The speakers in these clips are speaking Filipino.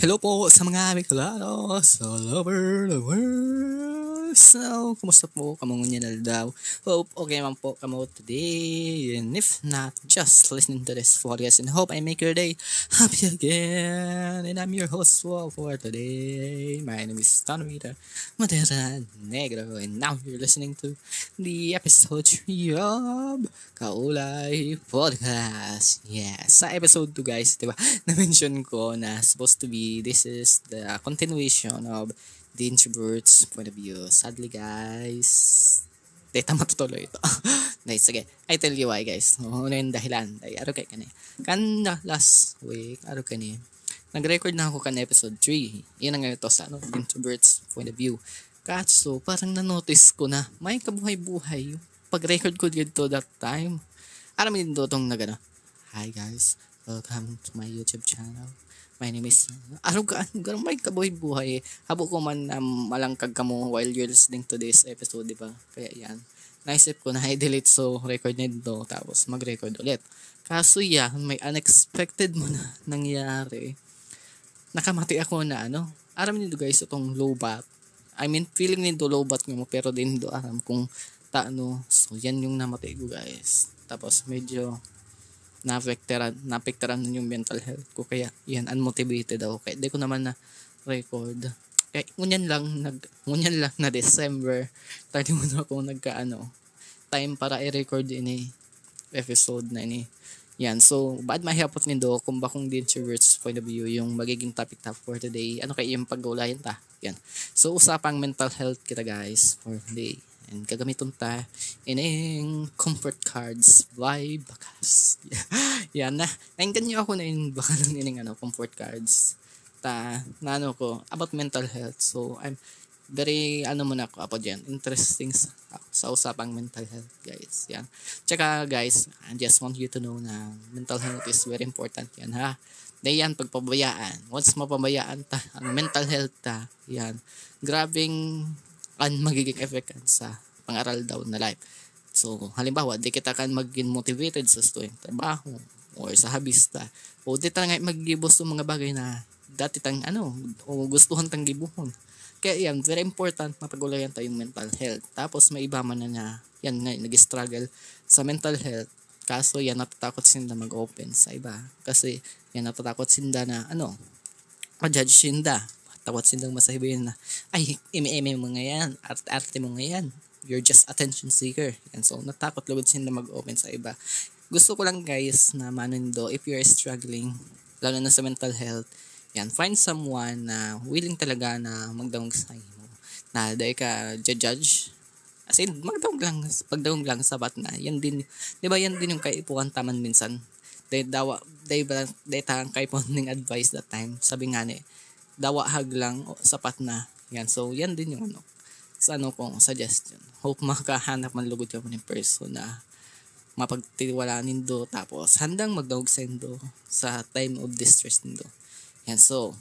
Hello po sa mga Bicolanos all over the world. So, kumusta po? Kamungunya na daw. Hope okay man po kamo today. And if not, just listening to this podcast and hope I make your day happy again. And I'm your host for today. My name is Tanwita Matera Negro. And now you're listening to the episode 3 of Kaulay Podcast. Yeah, sa episode 2 guys, diba? Na-mention ko na supposed to be this is the continuation of the introvert's point of view. Sadly guys, tama tutuloy ito. Nice, sige. I tell you why guys. Una yung dahilan. Ay, araw kay kani. Last week, araw kani. Nag-record na ako kan episode 3. Yan ang ito sa introvert's point of view. Katso, parang na-notice ko na may kabuhay-buhay. Pag-record ko dito that time. Alam mo din itong nagana. Hi guys, welcome to my YouTube channel. My name is garang may kabuhay-buhay. Habo ko man malangkag ka mo while you're listening to this episode, di ba? Kaya yan. Naisip ko na i-delete so record nito tapos mag-record ulit. Kaso yan, may unexpected mo na nangyari. Nakamati ako na aram niyo guys itong lowbat. I mean, feeling nito lowbat mo pero din do aram kung So yan yung namatay ko guys. Tapos medyo naapektaran yung mental health ko kaya yan unmotivated ako kaya di ko naman na record ngunyan lang na December 31 ako time para i-record ini episode na ini yan. So baad mahihapot nindo kung bakong the introvert's point of view yung magiging topic for today kayo yung pag-ulayan ta yan. So usapang mental health kita guys for today. And gagamiton ta ining comfort cards by Bakas. Yan na. Nainggan niyo ako na yung bakalan ining comfort cards. Ko about mental health. So I'm very muna ako about yan. Interesting sa usapang mental health guys. Yan. Tsaka guys, I just want you to know na mental health is very important yan ha. Yan pagpabayaan. Once mapabayaan ta ang mental health ta, yan. Grabing magiging effect sa pang-aral daw na life. So, halimbawa, di kita kan maging motivated sa tuwing trabaho or sa habista. O di ta nga mag-gibos ng mga bagay na dati tang o gustuhan tang gibuhon. Kaya yan, very important mapag-ulayan tayong mental health. Tapos may iba man na yan nga, nag-struggle sa mental health. Kaso yan, natatakot sinda mag-open sa iba. Kasi yan, natatakot sinda na ma-judge sinda. Takot sindang masahibayin na, ay, eme-eme mo nga yan, arte mo nga yan, you're just attention seeker. And so, natakot lugod sinda mag-open sa iba. Gusto ko lang guys na manindo, if you're struggling, lalo na sa mental health, yan, find someone na willing talaga na magdawag sa mo. Na dahil ka judge, as in, pagdawag lang sabat na, yan din, di ba yan din yung kaipuan taman minsan, dahil tang kaipon ng advice that time, sabi nga dawahag lang sapat na yan. So yan din yung sa kong suggestion. Hope makahanap man lugod ka mo ng person na mapagtiwala nindo tapos handang magdawag sa indo sa time of distress nindo. Yan. So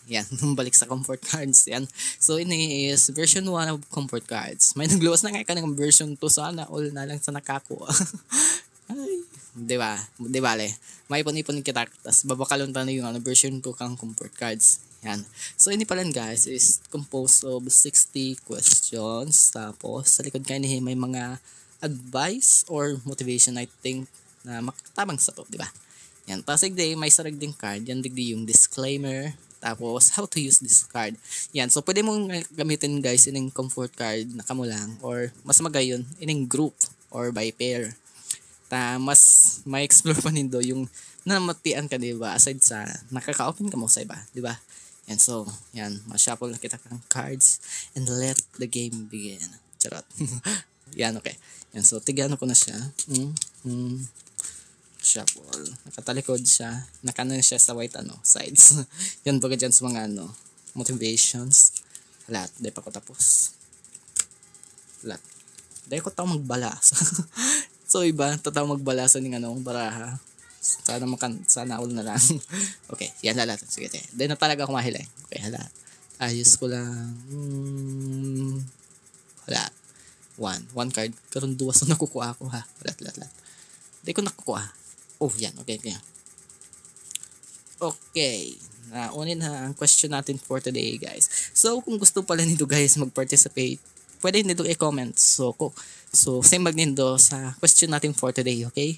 yan balik sa comfort cards yan. So ini is version 1 of comfort cards. May nagluwas na nga ng version 2 sana all na lang sa nakakuha. Ay, di ba le may ipon kita tas babakalon ta na yung version 2 kang comfort cards. Yan. So, ini pala guys is composed of 60 questions. Tapos, sa likod kayo may mga advice or motivation I think na makatabang sa to, di ba? Yan. Tapos, may sarag ding card. Yan digdi yung disclaimer. Tapos, how to use this card. Yan. So, pwede mong gamitin guys ining comfort card na kamo lang or mas magayon ining group or by pair. Mas may explore pa nindo yung namatian ka, di ba? Aside sa nakaka-open ka mo sa iba, di ba? And so, yan, ma-shuffle na kita kang cards and let the game begin. Charot. Yan, okay. Yan, so, tigano ko na siya. Shuffle. Nakatalikod siya. Nakano siya sa white, sides. Yan, baga dyan sa mga, motivations. Lahat. Dahil pa ko tapos. Lahat. Dahil ko tao magbalas. So, iba, tataw magbalasan ng baraha. Sana all na lang. Okay, yan lahat. Sige, then na talaga ako mahilay. Okay, lahat. Ayos ko lang. Lahat. One card. Karon duwas na nakukuha ko ha. Lahat. Hindi ko nakukuha. Oh, yan. Okay. Okay. unin na ang question natin for today, guys. So, kung gusto pala nito guys mag-participate, pwede nito i-comment. So same mag nindo sa question natin for today, okay?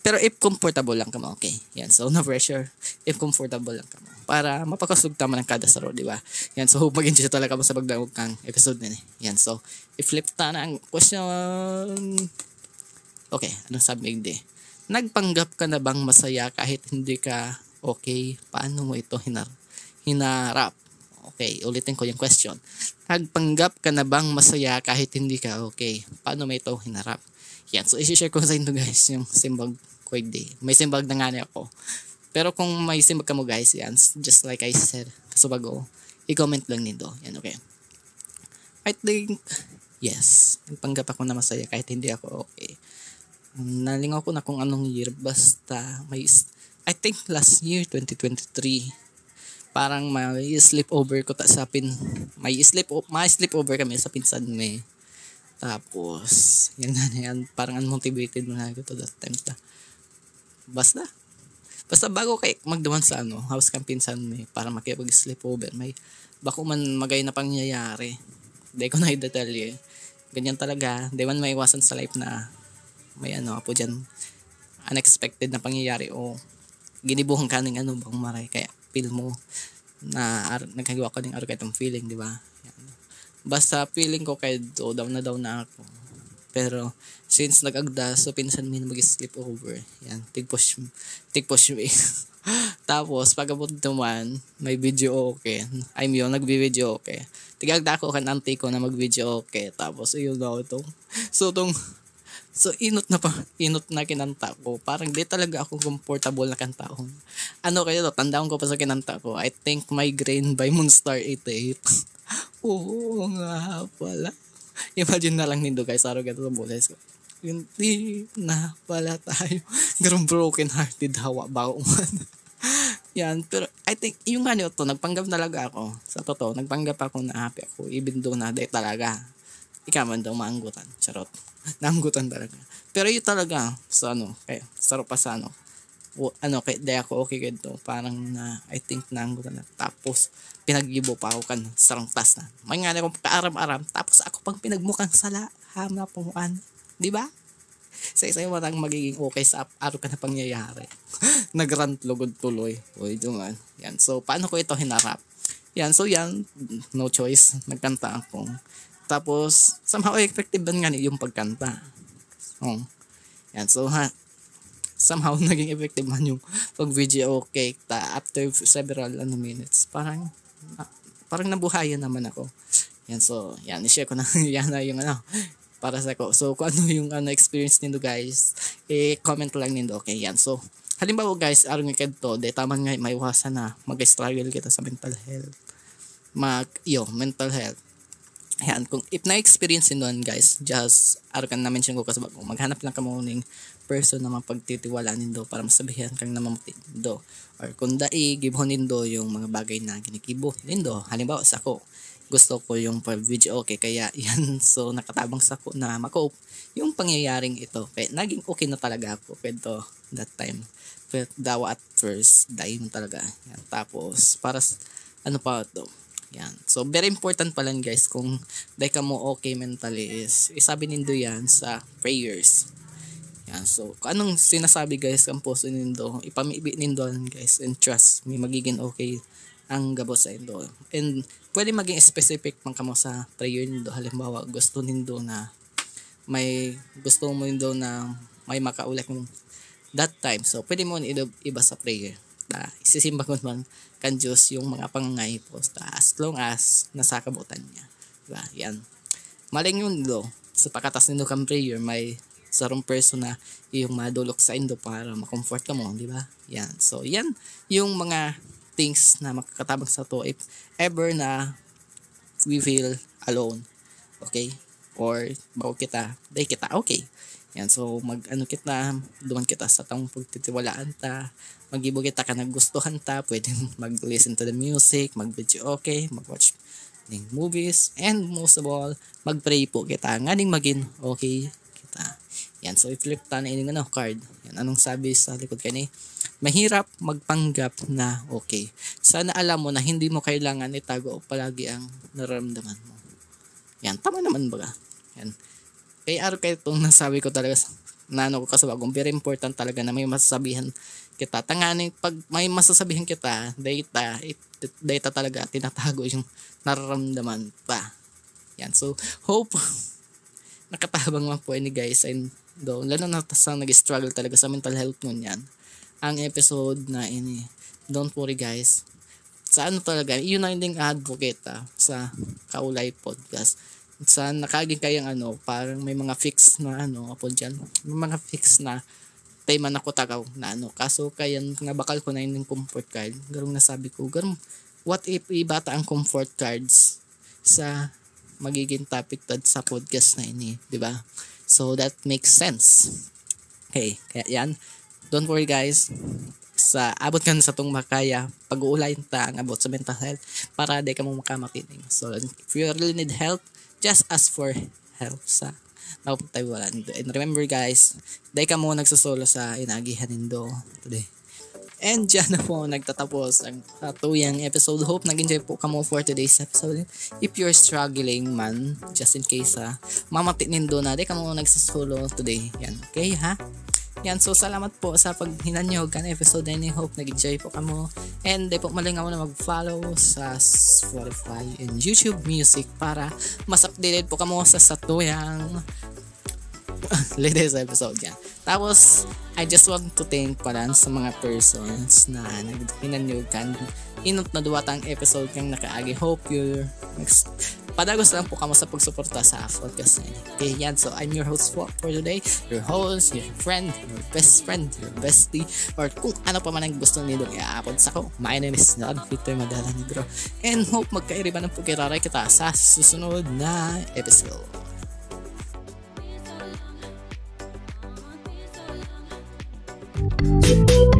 Pero if comfortable lang ka mo, okay? Yan, so no pressure. If comfortable lang ka mo. Para mapakasug tama ng kada saro, di ba? Yan, so mag-enjoy talaga mo sa pagdawag kang episode nini. Yan, so i-flip ta na ang question. Okay, anong sabi hindi? Nagpanggap ka na bang masaya kahit hindi ka okay? Paano mo ito hinarap? Okay, ulitin ko yung question. Nagpanggap ka na bang masaya kahit hindi ka okay? Paano mo ito hinarap? Yan, so isi-share ko sa inyo guys yung simbag ko hindi. May simbag na nga ako. Pero kung may simbag ka mo guys, yan, just like I said, kasubago, i-comment lang nito. Yan, okay. I think, yes, nagpanggap ako na masaya kahit hindi ako okay. Nalingaw ko na kung anong year, basta I think last year, 2023, parang may sleepover ko may sleepover kami sa pinsan may. Tapos, yan, parang unmotivated na ako to that time. Basta bago kay magduman sa house kang pinsan may, para makipag-sleepover, may bako man magay na pangyayari. Hindi ko na i-detalye. Ganyan talaga. Di man may iwasan sa life na may po dyan, unexpected na pangyayari o ginibuhang ka ng bang maray. Kaya feel mo na nagkagawa ka ng itong feeling, di ba? Basta feeling ko kay down na ako. Pero since nag-agda, so pinsan mi na mag-sleep over. Yan, tigpush me. Tapos pagabot naman, may video okay. Nagbi-video okay. Tigagda ko kan auntie ko na mag-video okay. Tapos ayun daw ito. So inot na kinanta ko. Parang di talaga ako comfortable na kantaon. Kaya to, tandaan ko pa sa kinanta ko. I think Migraine by Moonstar 88. Oo nga pala. Imagine na lang nindo guys, araw gato sa bules ko. Hindi na pala tayo. Garong broken hearted hawa ba man. Yan, pero I think yung to, nagpanggap talaga ako. Sa totoo, nagpanggap ako na happy ako. Even though na day talaga. Ikaw man daw maanggutan. Charot. Naanggutan talaga. Pero yun talaga sa kaya sarap pa sa kay day ako okay ganito. Parang I think naanggutan na. Tapos pinaggibo pa ako kan sarang tas na. May nga akong kaaram-aram. Tapos ako pang pinagmukhang sala. Hama pumuan. Di ba? Sa isa yung matang magiging okay sa araw ka na pangyayari. Nagrant lugod tuloy. Uy, duman. Yan. So, paano ko ito hinarap? Yan. So, yan. No choice. Nagkanta ako. Tapos, somehow effective ba nga yung pagkanta? Yan. So, somehow naging effective man yung pag-video okay. After several minutes, parang nabuhayan naman ako. Yan. So, yan. I-share ko na. Yan na yung para sa ko. So, kung ano yung experience nindo guys, comment lang nindo. Okay, yan. So, halimbawa guys, araw nga to, taman nga maiwasan na mag-struggle kita sa mental health. Mental health. Ayan, kung if na-experience nindo guys, just araw kan na-mention ko kasi maghanap lang ka mo ng person na mapagtitiwalaan nindo para masabihan kang namamuti nindo. Or kung gibhon nindo yung mga bagay na ginikibo nindo. Halimbawa sa ako, gusto ko yung video okay, kaya yan, so nakatabang sa ko na makope yung pangyayaring ito. Kaya naging okay na talaga ako pero that time. Pero dawa at first, dahil talaga. Yan. Tapos, para pa ito. Yan. So, very important pala guys, kung dahil ka mo okay mentally is, isabi nindo yan sa prayers. Yan. So, kung anong sinasabi guys, ang puso nindo, ipamibi nindo guys, and trust, may magiging okay ang gabos sa indo. And pwede maging specific man kamo sa prayer nindo. Halimbawa, gusto nindo na may makaulit mo that time. So, pwede mo iba sa prayer. Isisimba ko man kan Diyos yung mga pangangay po as long as nasa kabutan niya. Diba? Yan. Maling yun do. Sa pagkatas nindo kang prayer, may sarong person na yung madulok sa indo para makomfort ka mo. Diba? Yan. So, yan yung mga things na makakatabang sa to if ever na we feel alone. Okay? Or bago kita okay. Yan, so duman kita sa tang pagtitiwalaan ta, mag-ibo kita ka nagustuhan ta, pwede mag-listen to the music, mag-video okay, mag-watch ng movies, and most of all, mag-pray po kita, nga ding maging okay kita. Yan, so i-flip ta na ining card. Yan, anong sabi sa likod kani? mahirap magpanggap na okay. Sana alam mo na hindi mo kailangan itago palagi ang nararamdaman mo. Yan, tama naman ba? Yan. Kaya araw kayo itong nasabi ko talaga na ano ko kasabagong, very important talaga na may masasabihan kita. Tanganin, pag may masasabihan kita, data talaga, tinatago yung nararamdaman pa. Yan, so, hope nakatabang lang po ini guys, and lalo na sa nag-struggle talaga sa mental health nun yan. Ang episode na ini, don't worry guys, sa ano talaga, yun ang ding advocate sa Kaulay Podcast. Sa nakaging kayang parang may mga fix na po dyan, may mga fix na tema na ko tagaw na kaso kaya nga bakal ko na yung comfort card, garong nasabi ko, what if ibata ang comfort cards sa magiging topic tad sa podcast na ini, di ba? So that makes sense. Okay, kaya yan, don't worry guys, sa abot kan sa tong makaya pag-uulayin ta ang abot sa mental health para di ka mo makamakinig. So if you really need help, just ask for help sa nakapagtaywalan. And remember guys, dahil ka mo nagsasolo sa inagihan nindo today. And dyan na po nagtatapos ang tuyang episode. Hope nag-enjoy po kamo for today's episode. If you're struggling man, just in case mamati nindo na, dahil ka mo nagsasolo today. Yan, okay ha? Yan, so salamat po sa paghinanyog kan episode na ini. Hope nag-enjoy po kamo. And di po malingaw na mag-follow sa Spotify and YouTube Music para mas updated po kamo sa satuyang latest episode yan. Tapos, I just want to thank pala sa mga persons na naghinanyog kan inot na duwatang episode kang nakaagi. Hope you're padagos lang po kamo sa pagsuporta sa podcast na ini. Okay, yan. So, I'm your host for today. Your host, your friend, your best friend, your bestie, or kung ano pa man ang gusto nilo i-upload sa ko. My name is Don Victor Madala Negro. And hope magkairiban ng pagkiraray kita sa susunod na episode. Thank you.